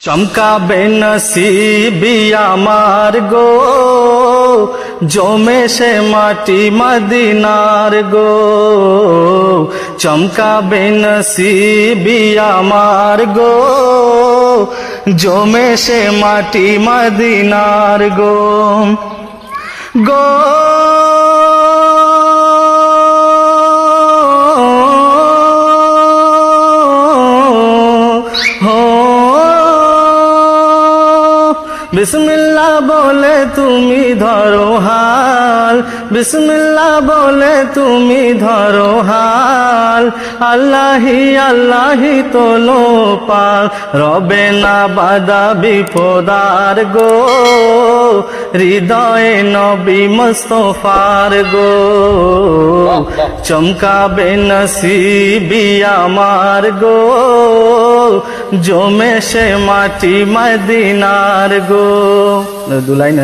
চমকাবে নসিবি আমার গো, জমে সে মাটি মদিনার গো। চমকাবে নসিবি আমার গো, জমে সে মাটি মদিনার গো। গো বিসমিল্লাহ বলে তুমি ধরো হাল, বিসমিল্লাহ বলে তুমি ধরো হাল। আল্লাহি আল্লাহি তোলো পাল, রবে না বাধা বিপদার গো। হৃদয়ে নবী মুস্তাফার গো, চমকাবে নসিবি আমার গো, জমে সে মাটি মদিনার গো। দুলাইন